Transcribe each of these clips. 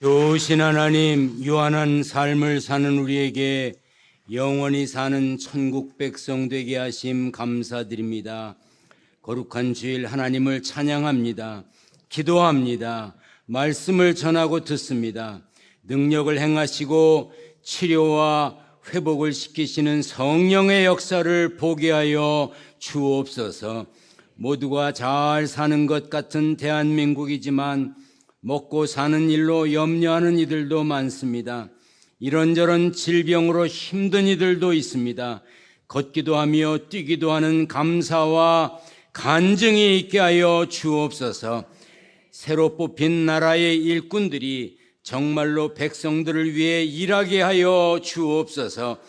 좋으신 하나님, 유한한 삶을 사는 우리에게 영원히 사는 천국 백성 되게 하심 감사드립니다. 거룩한 주일 하나님을 찬양합니다. 기도합니다. 말씀을 전하고 듣습니다. 능력을 행하시고 치료와 회복을 시키시는 성령의 역사를 보게 하여 주옵소서. 모두가 잘 사는 것 같은 대한민국이지만 먹고 사는 일로 염려하는 이들도 많습니다. 이런저런 질병으로 힘든 이들도 있습니다. 걷기도 하며 뛰기도 하는 감사와 간증이 있게 하여 주옵소서. 새로 뽑힌 나라의 일꾼들이 정말로 백성들을 위해 일하게 하여 주옵소서.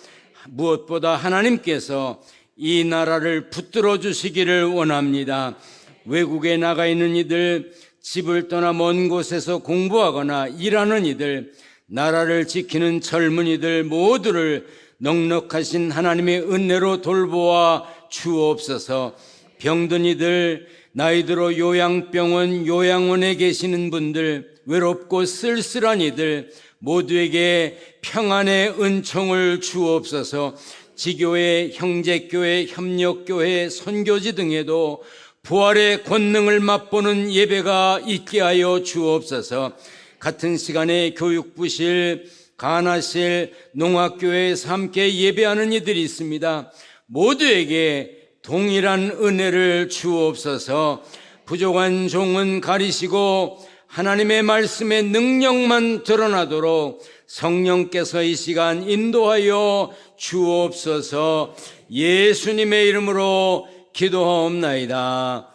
무엇보다 하나님께서 이 나라를 붙들어 주시기를 원합니다. 외국에 나가 있는 이들, 집을 떠나 먼 곳에서 공부하거나 일하는 이들, 나라를 지키는 젊은이들 모두를 넉넉하신 하나님의 은혜로 돌보아 주옵소서. 병든 이들, 나이 들어 요양병원, 요양원에 계시는 분들, 외롭고 쓸쓸한 이들 모두에게 평안의 은총을 주옵소서. 지교회, 형제교회, 협력교회, 선교지 등에도 부활의 권능을 맛보는 예배가 있게 하여 주옵소서. 같은 시간에 교육부실, 간화실, 농학교회에서 함께 예배하는 이들이 있습니다. 모두에게 동일한 은혜를 주옵소서. 부족한 종은 가리시고 하나님의 말씀의 능력만 드러나도록 성령께서 이 시간 인도하여 주옵소서. 예수님의 이름으로 기도하옵나이다.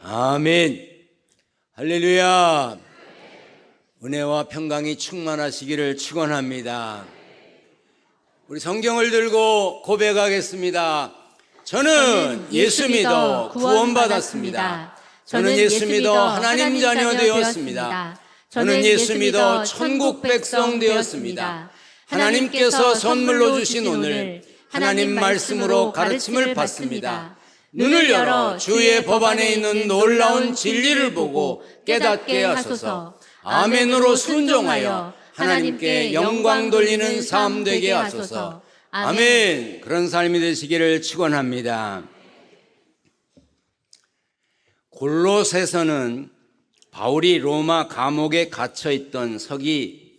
아멘. 할렐루야. 은혜와 평강이 충만하시기를 축원합니다. 우리 성경을 들고 고백하겠습니다. 저는 예수 믿어 구원받았습니다. 저는 예수 믿어 하나님 자녀 되었습니다. 저는 예수 믿어 천국 백성 되었습니다. 하나님께서 선물로 주신 오늘 하나님 말씀으로 가르침을 받습니다. 눈을 열어 주의 법 안에 있는 놀라운 진리를 보고 깨닫게 하소서. 아멘으로 순종하여 하나님께 영광 돌리는 삶 되게 하소서. 아멘. 그런 삶이 되시기를 축원합니다. 골로새서는 바울이 로마 감옥에 갇혀 있던 서기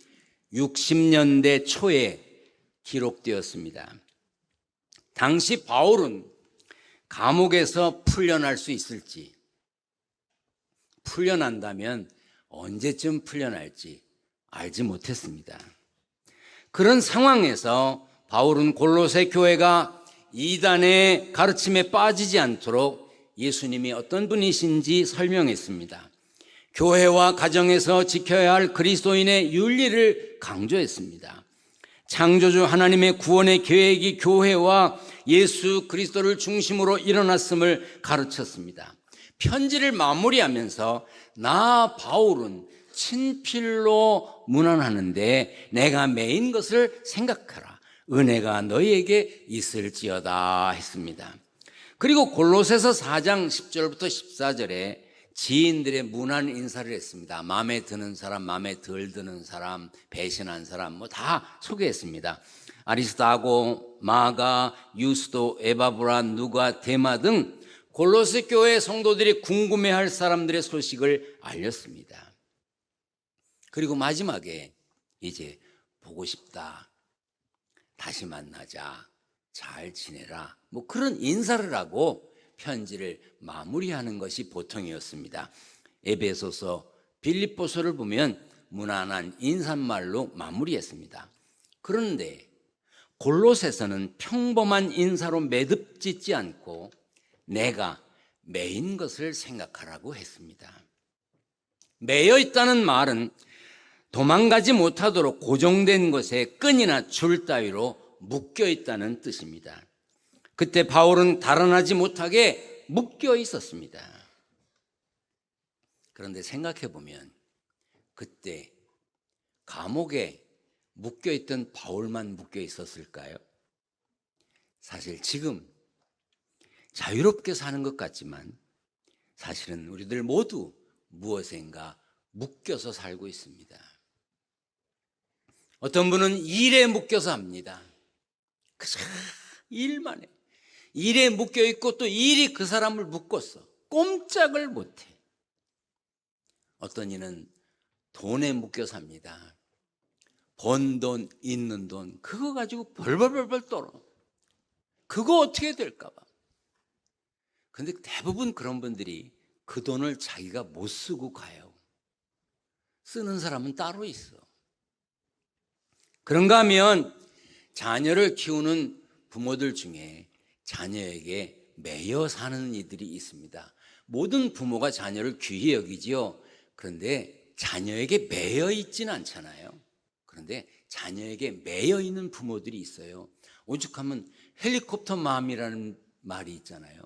60년대 초에 기록되었습니다. 당시 바울은 감옥에서 풀려날 수 있을지, 풀려난다면 언제쯤 풀려날지 알지 못했습니다. 그런 상황에서 바울은 골로새 교회가 이단의 가르침에 빠지지 않도록 예수님이 어떤 분이신지 설명했습니다. 교회와 가정에서 지켜야 할 그리스도인의 윤리를 강조했습니다. 창조주 하나님의 구원의 계획이 교회와 예수 그리스도를 중심으로 일어났음을 가르쳤습니다. 편지를 마무리하면서 나 바울은 친필로 문안하는데 내가 매인 것을 생각하라. 은혜가 너희에게 있을지어다 했습니다. 그리고 골로새서 4장 10절부터 14절에 지인들의 문안 인사를 했습니다. 마음에 드는 사람, 마음에 덜 드는 사람, 배신한 사람 뭐 다 소개했습니다. 아리스타고, 마가, 유스도, 에바브라, 누가, 데마 등 골로새 교회 성도들이 궁금해할 사람들의 소식을 알렸습니다. 그리고 마지막에 이제 보고 싶다, 다시 만나자, 잘 지내라 뭐 그런 인사를 하고 편지를 마무리하는 것이 보통이었습니다. 에베소서, 빌립보서를 보면 무난한 인사말로 마무리했습니다. 그런데 골로새서는 평범한 인사로 매듭 짓지 않고 내가 매인 것을 생각하라고 했습니다. 매여 있다는 말은 도망가지 못하도록 고정된 것에 끈이나 줄 따위로 묶여 있다는 뜻입니다. 그때 바울은 달아나지 못하게 묶여 있었습니다. 그런데 생각해 보면 그때 감옥에 묶여 있던 바울만 묶여 있었을까요? 사실 지금 자유롭게 사는 것 같지만 사실은 우리들 모두 무엇인가 묶여서 살고 있습니다. 어떤 분은 일에 묶여서 합니다. 그저 일만 해. 일에 묶여 있고 또 일이 그 사람을 묶었어. 꼼짝을 못해. 어떤 이는 돈에 묶여 삽니다. 번 돈, 있는 돈, 그거 가지고 벌벌벌벌 떨어. 그거 어떻게 될까 봐. 근데 대부분 그런 분들이 그 돈을 자기가 못 쓰고 가요. 쓰는 사람은 따로 있어. 그런가 하면 자녀를 키우는 부모들 중에 자녀에게 매여 사는 이들이 있습니다. 모든 부모가 자녀를 귀히 여기지요. 그런데 자녀에게 매여 있지는 않잖아요. 그런데 자녀에게 매여 있는 부모들이 있어요. 오죽하면 헬리콥터 마음이라는 말이 있잖아요.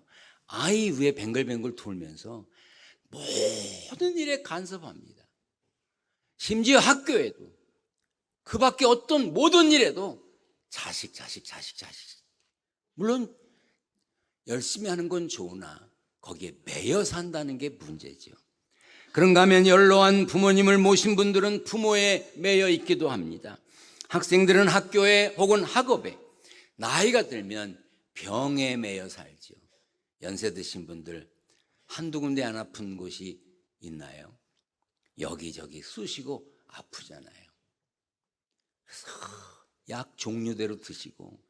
아이 위에 뱅글뱅글 돌면서 모든 일에 간섭합니다. 심지어 학교에도, 그 밖에 어떤 모든 일에도 자식. 물론 열심히 하는 건 좋으나 거기에 매여 산다는 게 문제죠. 그런가 하면 연로한 부모님을 모신 분들은 부모에 매여 있기도 합니다. 학생들은 학교에 혹은 학업에, 나이가 들면 병에 매여 살죠. 연세 드신 분들 한두 군데 안 아픈 곳이 있나요? 여기저기 쑤시고 아프잖아요. 그래서 약 종류대로 드시고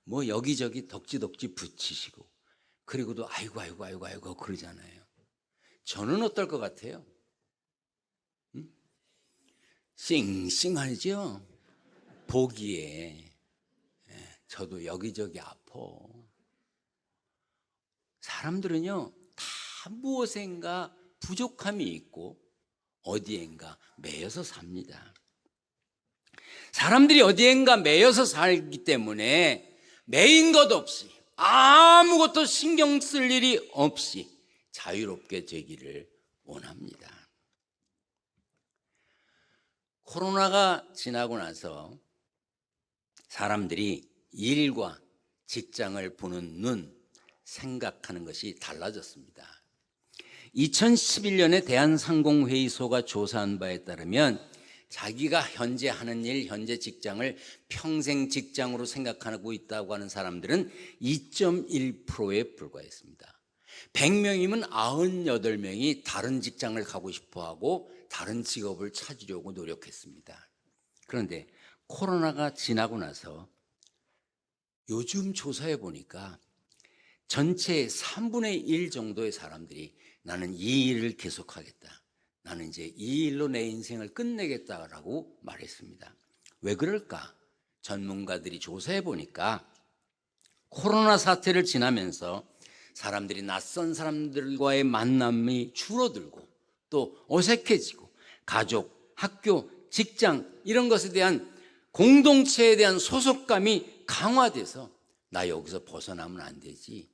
뭐 여기저기 덕지덕지 붙이시고 그리고도 아이고 그러잖아요. 저는 어떨 것 같아요? 싱싱하죠? 보기에. 저도 여기저기 아파. 사람들은요 다 무엇인가 부족함이 있고 어디엔가 매여서 삽니다. 사람들이 어디엔가 매여서 살기 때문에 매인 것 없이 아무것도 신경 쓸 일이 없이 자유롭게 되기를 원합니다. 코로나가 지나고 나서 사람들이 일과 직장을 보는 눈, 생각하는 것이 달라졌습니다. 2011년에 대한상공회의소가 조사한 바에 따르면 자기가 현재 하는 일, 현재 직장을 평생 직장으로 생각하고 있다고 하는 사람들은 2.1%에 불과했습니다. 100명이면 98명이 다른 직장을 가고 싶어하고 다른 직업을 찾으려고 노력했습니다. 그런데 코로나가 지나고 나서 요즘 조사해 보니까 전체의 3분의 1 정도의 사람들이 나는 이 일을 계속하겠다. 나는 이제 이 일로 내 인생을 끝내겠다라고 말했습니다. 왜 그럴까? 전문가들이 조사해 보니까 코로나 사태를 지나면서 사람들이 낯선 사람들과의 만남이 줄어들고 또 어색해지고 가족, 학교, 직장 이런 것에 대한 공동체에 대한 소속감이 강화돼서 나 여기서 벗어나면 안 되지,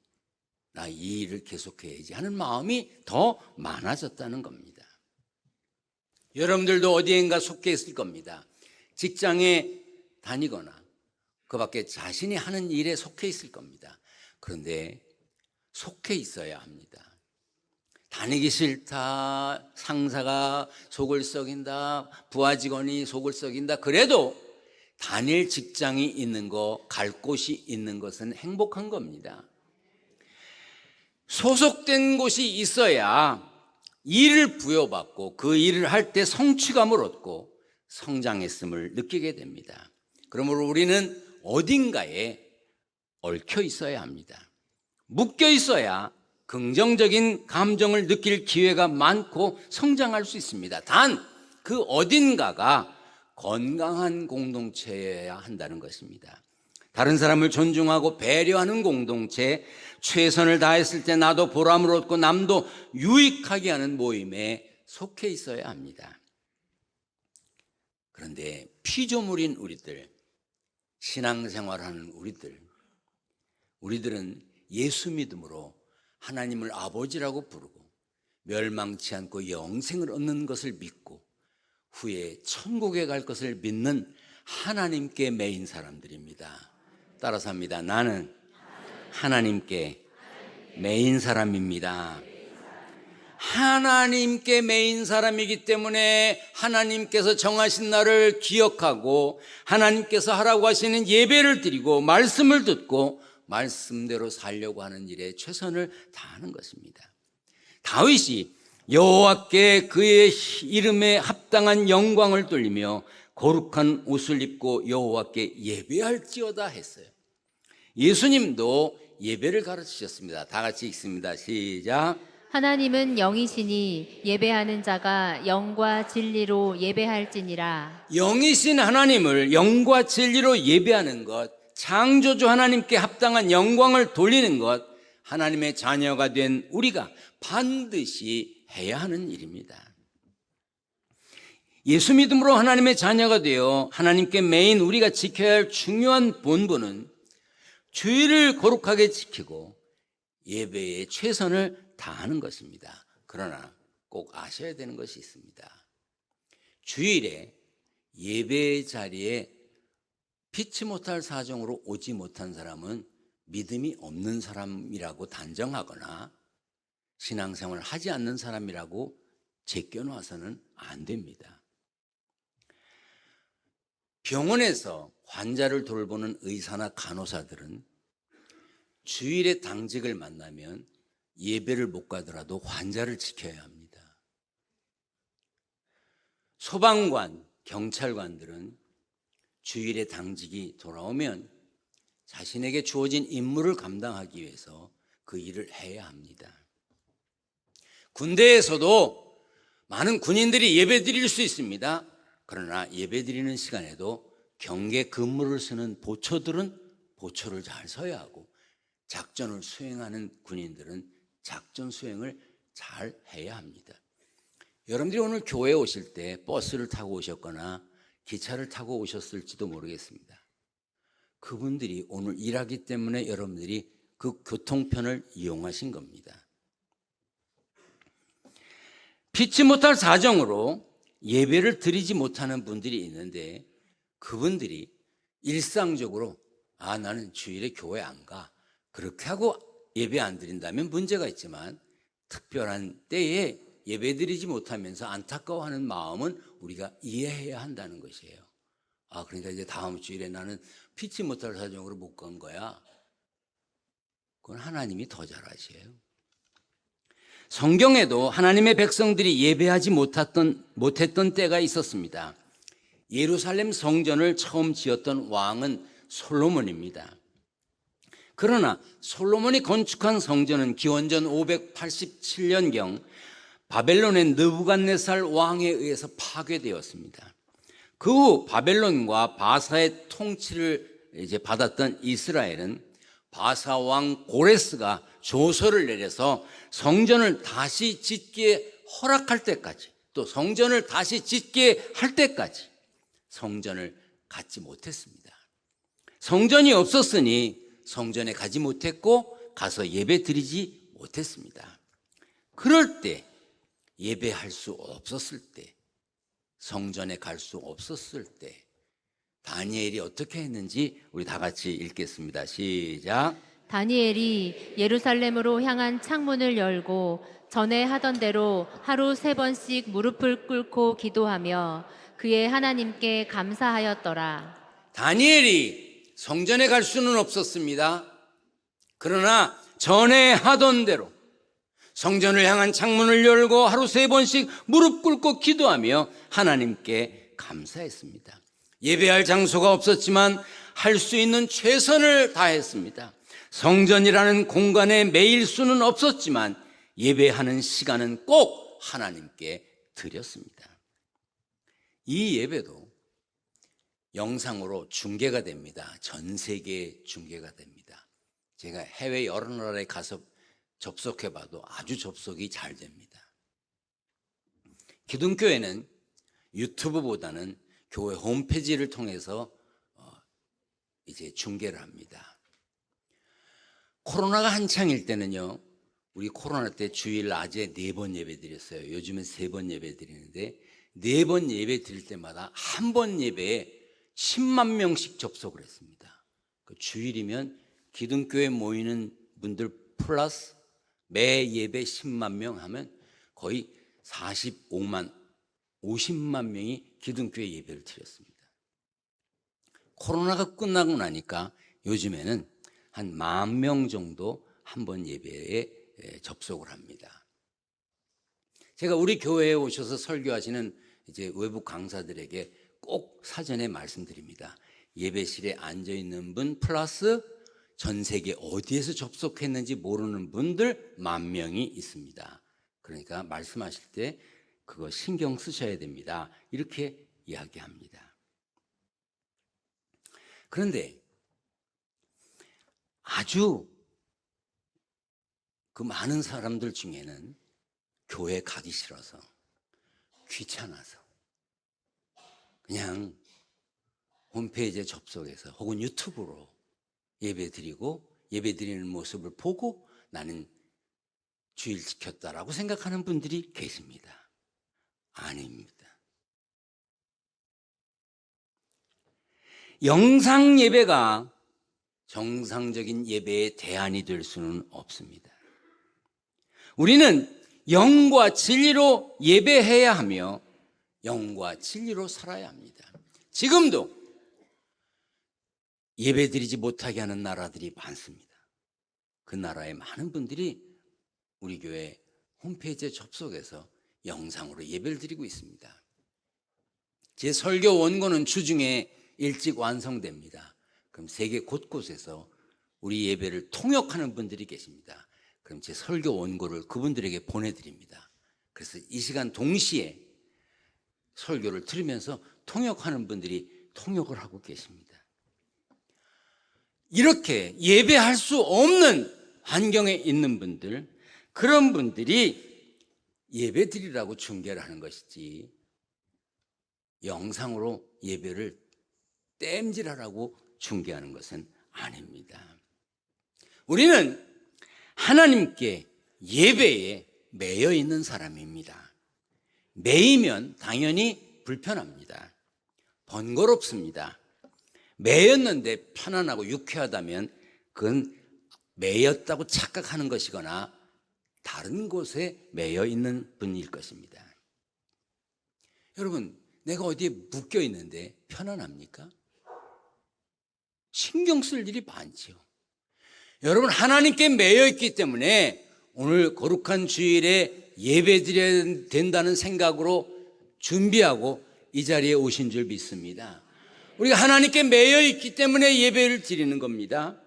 나 이 일을 계속해야지 하는 마음이 더 많아졌다는 겁니다. 여러분들도 어디엔가 속해 있을 겁니다. 직장에 다니거나 그 밖에 자신이 하는 일에 속해 있을 겁니다. 그런데 속해 있어야 합니다. 다니기 싫다, 상사가 속을 썩인다, 부하 직원이 속을 썩인다, 그래도 다닐 직장이 있는 거, 갈 곳이 있는 것은 행복한 겁니다. 소속된 곳이 있어야 일을 부여받고 그 일을 할 때 성취감을 얻고 성장했음을 느끼게 됩니다. 그러므로 우리는 어딘가에 얽혀 있어야 합니다. 묶여 있어야 긍정적인 감정을 느낄 기회가 많고 성장할 수 있습니다. 단 그 어딘가가 건강한 공동체여야 한다는 것입니다. 다른 사람을 존중하고 배려하는 공동체, 최선을 다했을 때 나도 보람을 얻고 남도 유익하게 하는 모임에 속해 있어야 합니다. 그런데 피조물인 우리들, 신앙생활하는 우리들은 예수 믿음으로 하나님을 아버지라고 부르고 멸망치 않고 영생을 얻는 것을 믿고 후에 천국에 갈 것을 믿는 하나님께 매인 사람들입니다. 따라서 합니다. 나는 하나님께 매인 사람입니다. 하나님께 매인 사람이기 때문에 하나님께서 정하신 날을 기억하고 하나님께서 하라고 하시는 예배를 드리고 말씀을 듣고 말씀대로 살려고 하는 일에 최선을 다하는 것입니다. 다윗이 여호와께 그의 이름에 합당한 영광을 돌리며 거룩한 옷을 입고 여호와께 예배할지어다 했어요. 예수님도 예배를 가르치셨습니다. 다 같이 읽습니다. 시작. 하나님은 영이시니 예배하는 자가 영과 진리로 예배할지니라. 영이신 하나님을 영과 진리로 예배하는 것, 창조주 하나님께 합당한 영광을 돌리는 것, 하나님의 자녀가 된 우리가 반드시 해야 하는 일입니다. 예수 믿음으로 하나님의 자녀가 되어 하나님께 매인 우리가 지켜야 할 중요한 본분은 주일을 거룩하게 지키고 예배에 최선을 다하는 것입니다. 그러나 꼭 아셔야 되는 것이 있습니다. 주일에 예배 자리에 피치 못할 사정으로 오지 못한 사람은 믿음이 없는 사람이라고 단정하거나 신앙생활을 하지 않는 사람이라고 제껴놔서는 안 됩니다. 병원에서 환자를 돌보는 의사나 간호사들은 주일에 당직을 만나면 예배를 못 가더라도 환자를 지켜야 합니다. 소방관, 경찰관들은 주일에 당직이 돌아오면 자신에게 주어진 임무를 감당하기 위해서 그 일을 해야 합니다. 군대에서도 많은 군인들이 예배 드릴 수 있습니다. 그러나 예배 드리는 시간에도 경계 근무를 쓰는 보초들은 보초를 잘 서야 하고 작전을 수행하는 군인들은 작전 수행을 잘 해야 합니다. 여러분들이 오늘 교회에 오실 때 버스를 타고 오셨거나 기차를 타고 오셨을지도 모르겠습니다. 그분들이 오늘 일하기 때문에 여러분들이 그 교통편을 이용하신 겁니다. 피치 못할 사정으로 예배를 드리지 못하는 분들이 있는데 그분들이 일상적으로 나는 주일에 교회 안 가. 그렇게 하고 예배 안 드린다면 문제가 있지만 특별한 때에 예배 드리지 못하면서 안타까워하는 마음은 우리가 이해해야 한다는 것이에요. 그러니까 이제 다음 주일에 나는 피치 못할 사정으로 못 간 거야. 그건 하나님이 더 잘 아세요. 성경에도 하나님의 백성들이 예배하지 못했던 때가 있었습니다. 예루살렘 성전을 처음 지었던 왕은 솔로몬입니다. 그러나 솔로몬이 건축한 성전은 기원전 587년경 바벨론의 느부갓네살 왕에 의해서 파괴되었습니다. 그 후 바벨론과 바사의 통치를 받았던 이스라엘은 바사 왕 고레스가 조서를 내려서 성전을 다시 짓기에 허락할 때까지, 또 성전을 다시 짓게 할 때까지 성전을 갖지 못했습니다. 성전이 없었으니 성전에 가지 못했고 가서 예배 드리지 못했습니다. 그럴 때, 예배할 수 없었을 때, 성전에 갈 수 없었을 때 다니엘이 어떻게 했는지 우리 다 같이 읽겠습니다. 시작. 다니엘이 예루살렘으로 향한 창문을 열고 전에 하던 대로 하루 3번씩 무릎을 꿇고 기도하며 그의 하나님께 감사하였더라. 다니엘이 성전에 갈 수는 없었습니다. 그러나 전에 하던 대로 성전을 향한 창문을 열고 하루 3번씩 무릎 꿇고 기도하며 하나님께 감사했습니다. 예배할 장소가 없었지만 할 수 있는 최선을 다했습니다. 성전이라는 공간에 매일 수는 없었지만 예배하는 시간은 꼭 하나님께 드렸습니다. 이 예배도 영상으로 중계가 됩니다. 전 세계에 중계가 됩니다. 제가 해외 여러 나라에 가서 접속해봐도 아주 접속이 잘 됩니다. 기독교회는 유튜브보다는 교회 홈페이지를 통해서 이제 중계를 합니다. 코로나가 한창일 때는요, 우리 코로나 때 주일 낮에 4번 예배 드렸어요. 요즘은 3번 예배 드리는데 4번 예배 드릴 때마다 한 번 예배에 10만 명씩 접속을 했습니다. 그 주일이면 기독교에 모이는 분들 플러스 매 예배 10만 명 하면 거의 45만, 50만 명이 기둥교회 예배를 드렸습니다. 코로나가 끝나고 나니까 요즘에는 한 10,000명 정도 한 번 예배에 접속을 합니다. 제가 우리 교회에 오셔서 설교하시는 이제 외부 강사들에게 꼭 사전에 말씀드립니다. 예배실에 앉아 있는 분 플러스 전 세계 어디에서 접속했는지 모르는 분들 10,000명이 있습니다. 그러니까 말씀하실 때 그거 신경 쓰셔야 됩니다. 이렇게 이야기합니다. 그런데 아주 그 많은 사람들 중에는 교회 가기 싫어서, 귀찮아서 그냥 홈페이지에 접속해서 혹은 유튜브로 예배드리고 예배드리는 모습을 보고 나는 주일 지켰다라고 생각하는 분들이 계십니다. 아닙니다. 영상 예배가 정상적인 예배의 대안이 될 수는 없습니다. 우리는 영과 진리로 예배해야 하며 영과 진리로 살아야 합니다. 지금도 예배드리지 못하게 하는 나라들이 많습니다. 그 나라의 많은 분들이 우리 교회 홈페이지에 접속해서 영상으로 예배를 드리고 있습니다. 제 설교 원고는 주중에 일찍 완성됩니다. 그럼 세계 곳곳에서 우리 예배를 통역하는 분들이 계십니다. 그럼 제 설교 원고를 그분들에게 보내드립니다. 그래서 이 시간 동시에 설교를 들으면서 통역하는 분들이 통역을 하고 계십니다. 이렇게 예배할 수 없는 환경에 있는 분들, 그런 분들이 예배 드리라고 중계를 하는 것이지 영상으로 예배를 땜질하라고 중계하는 것은 아닙니다. 우리는 하나님께 예배에 매여 있는 사람입니다. 매이면 당연히 불편합니다. 번거롭습니다. 매였는데 편안하고 유쾌하다면 그건 매였다고 착각하는 것이거나 다른 곳에 매여 있는 분일 것입니다. 여러분, 내가 어디에 묶여 있는데 편안합니까? 신경 쓸 일이 많죠. 여러분, 하나님께 매여 있기 때문에 오늘 거룩한 주일에 예배 드려야 된다는 생각으로 준비하고 이 자리에 오신 줄 믿습니다. 우리가 하나님께 매여 있기 때문에 예배를 드리는 겁니다.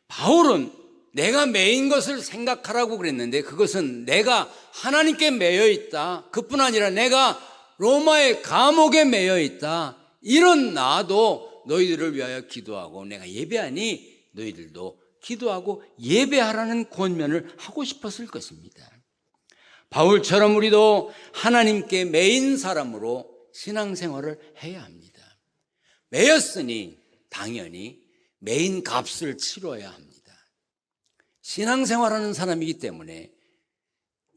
바울은 내가 매인 것을 생각하라고 그랬는데 그것은 내가 하나님께 매여 있다. 그뿐 아니라 내가 로마의 감옥에 매여 있다. 이런 나도 너희들을 위하여 기도하고 내가 예배하니 너희들도 기도하고 예배하라는 권면을 하고 싶었을 것입니다. 바울처럼 우리도 하나님께 매인 사람으로 신앙생활을 해야 합니다. 매였으니 당연히 매인 값을 치러야 합니다. 신앙생활하는 사람이기 때문에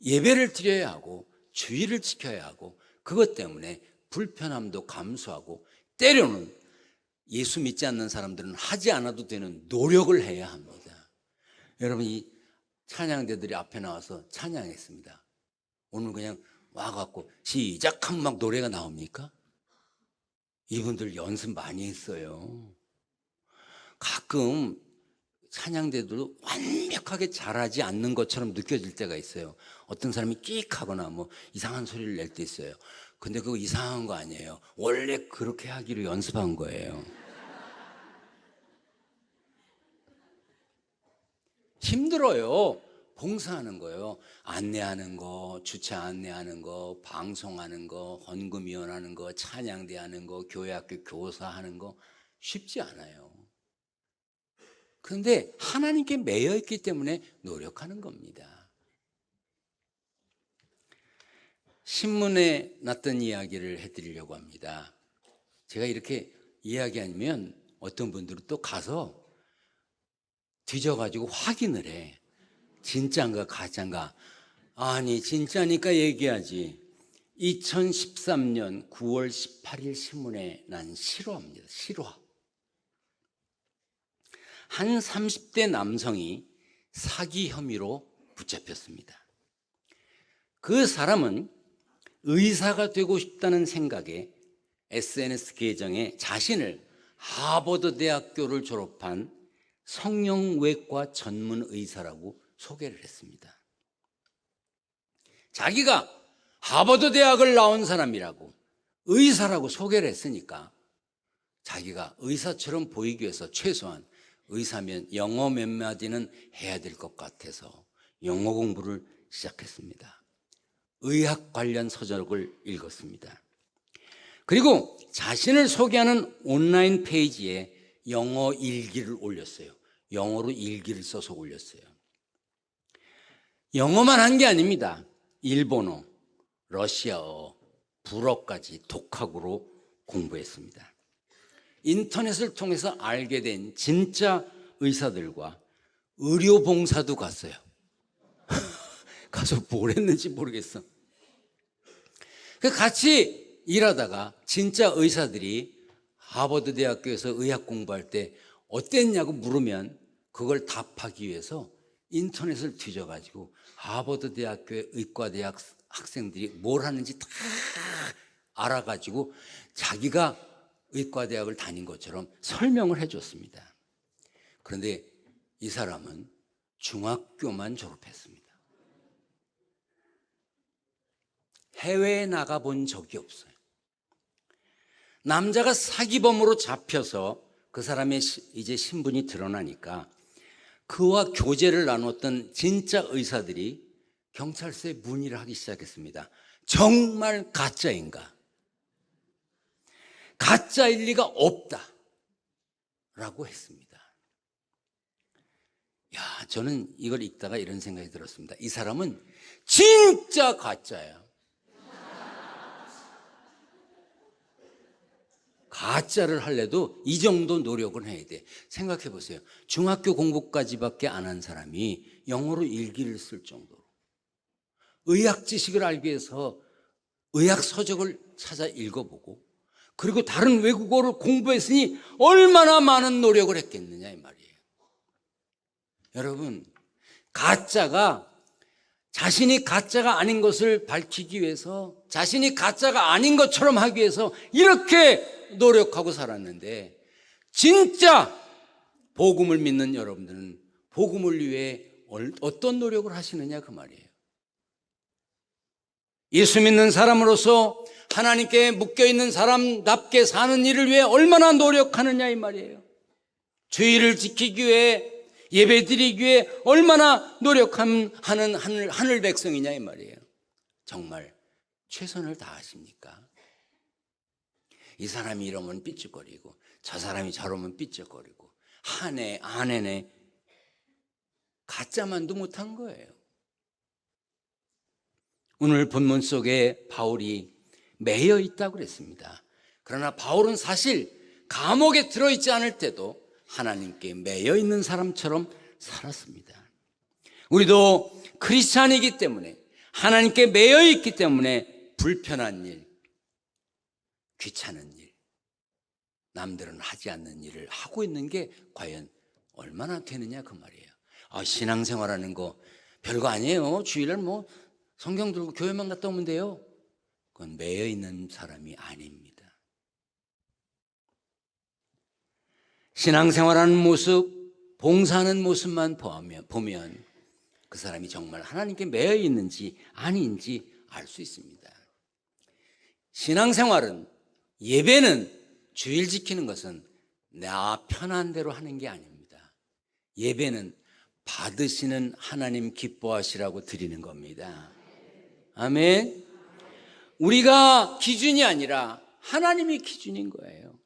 예배를 드려야 하고 주의를 지켜야 하고 그것 때문에 불편함도 감수하고 때로는 예수 믿지 않는 사람들은 하지 않아도 되는 노력을 해야 합니다. 여러분, 이 찬양대들이 앞에 나와서 찬양했습니다. 오늘 그냥 와갖고 시작하면 막 노래가 나옵니까? 이분들 연습 많이 했어요. 가끔 찬양대도 완벽하게 잘하지 않는 것처럼 느껴질 때가 있어요. 어떤 사람이 끽 하거나 뭐 이상한 소리를 낼 때 있어요. 근데 그거 이상한 거 아니에요. 원래 그렇게 하기로 연습한 거예요. 힘들어요. 봉사하는 거요. 안내하는 거, 주차 안내하는 거, 방송하는 거, 헌금위원하는 거, 찬양대 하는 거, 교회학교 교사하는 거 쉽지 않아요. 그런데 하나님께 매여 있기 때문에 노력하는 겁니다. 신문에 났던 이야기를 해드리려고 합니다. 제가 이렇게 이야기하면 어떤 분들은 또 가서 뒤져가지고 확인을 해. 진짜인가 가짜인가. 아니 진짜니까 얘기하지. 2013년 9월 18일 신문에 난 실화입니다. 실화. 한 30대 남성이 사기 혐의로 붙잡혔습니다. 그 사람은 의사가 되고 싶다는 생각에 SNS 계정에 자신을 하버드 대학교를 졸업한 성형외과 전문 의사라고 소개를 했습니다. 자기가 하버드 대학을 나온 사람이라고, 의사라고 소개를 했으니까 자기가 의사처럼 보이기 위해서 최소한 의사면 영어 몇 마디는 해야 될 것 같아서 영어 공부를 시작했습니다. 의학 관련 서적을 읽었습니다. 그리고 자신을 소개하는 온라인 페이지에 영어 일기를 올렸어요. 영어로 일기를 써서 올렸어요. 영어만 한 게 아닙니다. 일본어, 러시아어, 불어까지 독학으로 공부했습니다. 인터넷을 통해서 알게 된 진짜 의사들과 의료봉사도 갔어요. 가서 뭘 했는지 모르겠어. 같이 일하다가 진짜 의사들이 하버드 대학교에서 의학 공부할 때 어땠냐고 물으면 그걸 답하기 위해서 인터넷을 뒤져가지고 하버드 대학교의 의과대학 학생들이 뭘 하는지 다 알아가지고 자기가 의과대학을 다닌 것처럼 설명을 해줬습니다. 그런데 이 사람은 중학교만 졸업했습니다. 해외에 나가본 적이 없어요. 남자가 사기범으로 잡혀서 그 사람의 이제 신분이 드러나니까 그와 교제를 나눴던 진짜 의사들이 경찰서에 문의를 하기 시작했습니다. 정말 가짜인가? 가짜일 리가 없다 라고 했습니다. 저는 이걸 읽다가 이런 생각이 들었습니다. 이 사람은 진짜 가짜야. 가짜를 하려도 이 정도 노력은 해야 돼. 생각해 보세요. 중학교 공부까지밖에 안 한 사람이 영어로 일기를 쓸 정도로 의학 지식을 알기 위해서 의학 서적을 찾아 읽어보고 그리고 다른 외국어를 공부했으니 얼마나 많은 노력을 했겠느냐 이 말이에요. 여러분, 가짜가 자신이 가짜가 아닌 것을 밝히기 위해서, 자신이 가짜가 아닌 것처럼 하기 위해서 이렇게 노력하고 살았는데, 진짜 복음을 믿는 여러분들은 복음을 위해 어떤 노력을 하시느냐 그 말이에요. 예수 믿는 사람으로서 하나님께 묶여있는 사람답게 사는 일을 위해 얼마나 노력하느냐 이 말이에요. 주의를 지키기 위해, 예배 드리기 위해 얼마나 노력하는 하늘 백성이냐 이 말이에요. 정말 최선을 다하십니까? 이 사람이 이러면 삐죽거리고 저 사람이 저러면 삐죽거리고 하네 안 해네, 가짜만도 못한 거예요. 오늘 본문 속에 바울이 매여 있다고 그랬습니다. 그러나 바울은 사실 감옥에 들어있지 않을 때도 하나님께 매여 있는 사람처럼 살았습니다. 우리도 크리스찬이기 때문에, 하나님께 매여 있기 때문에 불편한 일, 귀찮은 일, 남들은 하지 않는 일을 하고 있는 게 과연 얼마나 되느냐 그 말이에요. 신앙생활하는 거 별거 아니에요. 주일날 성경 들고 교회만 갔다 오면 돼요. 그건 매여 있는 사람이 아닙니다. 신앙생활하는 모습, 봉사하는 모습만 보면 그 사람이 정말 하나님께 매여 있는지 아닌지 알 수 있습니다. 신앙생활은, 예배는, 주일 지키는 것은 나 편한 대로 하는 게 아닙니다. 예배는 받으시는 하나님 기뻐하시라고 드리는 겁니다. 아멘. 우리가 기준이 아니라 하나님이 기준인 거예요.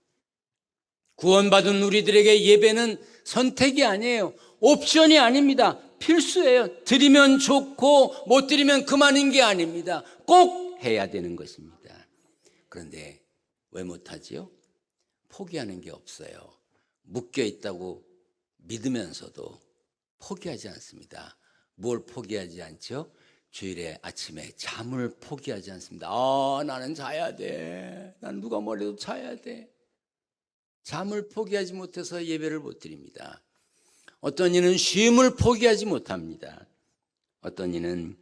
구원받은 우리들에게 예배는 선택이 아니에요. 옵션이 아닙니다. 필수예요. 드리면 좋고 못 드리면 그만인 게 아닙니다. 꼭 해야 되는 것입니다. 그런데 왜 못하지요? 포기하는 게 없어요. 묶여 있다고 믿으면서도 포기하지 않습니다. 뭘 포기하지 않죠? 주일에 아침에 잠을 포기하지 않습니다. 나는 자야 돼. 난 누가 뭐래도 자야 돼. 잠을 포기하지 못해서 예배를 못 드립니다. 어떤 이는 쉼을 포기하지 못합니다. 어떤 이는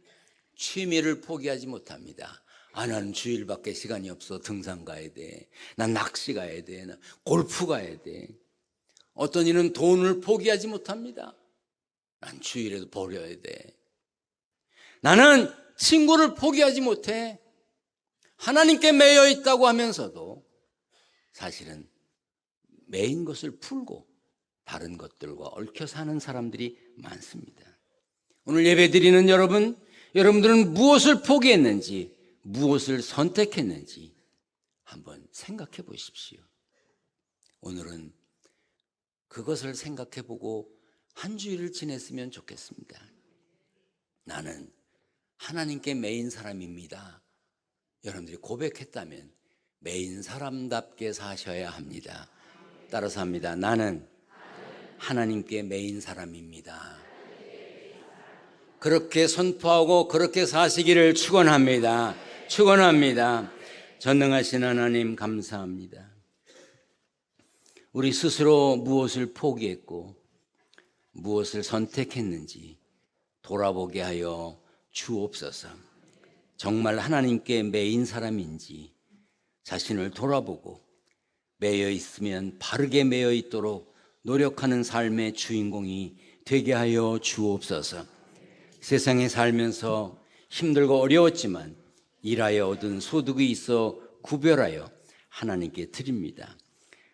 취미를 포기하지 못합니다. 나는 주일밖에 시간이 없어. 등산 가야 돼. 난 낚시 가야 돼. 난 골프 가야 돼. 어떤 이는 돈을 포기하지 못합니다. 난 주일에도 버려야 돼. 나는 친구를 포기하지 못해. 하나님께 매여 있다고 하면서도 사실은 매인 것을 풀고 다른 것들과 얽혀 사는 사람들이 많습니다. 오늘 예배드리는 여러분들은 무엇을 포기했는지, 무엇을 선택했는지 한번 생각해 보십시오. 오늘은 그것을 생각해 보고 한 주일을 지냈으면 좋겠습니다. 나는 하나님께 매인 사람입니다. 여러분들이 고백했다면 매인 사람답게 사셔야 합니다. 따라서 합니다. 나는 하나님께 매인 사람입니다. 그렇게 선포하고 그렇게 사시기를 축원합니다. 축원합니다. 전능하신 하나님 감사합니다. 우리 스스로 무엇을 포기했고 무엇을 선택했는지 돌아보게 하여 주옵소서. 정말 하나님께 매인 사람인지 자신을 돌아보고 매여 있으면 바르게 매여 있도록 노력하는 삶의 주인공이 되게 하여 주옵소서. 세상에 살면서 힘들고 어려웠지만 일하여 얻은 소득이 있어 구별하여 하나님께 드립니다.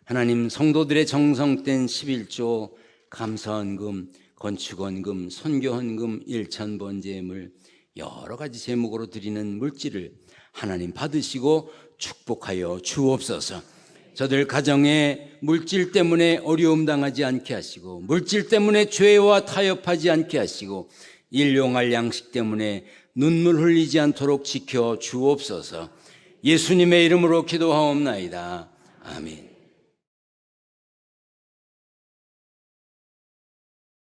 하나님, 성도들의 정성된 11조 감사헌금, 건축헌금, 선교헌금, 일천번제물 여러 가지 제목으로 드리는 물질을 하나님 받으시고 축복하여 주옵소서. 저들 가정에 물질 때문에 어려움 당하지 않게 하시고, 물질 때문에 죄와 타협하지 않게 하시고, 일용할 양식 때문에 눈물 흘리지 않도록 지켜 주옵소서. 예수님의 이름으로 기도하옵나이다. 아멘.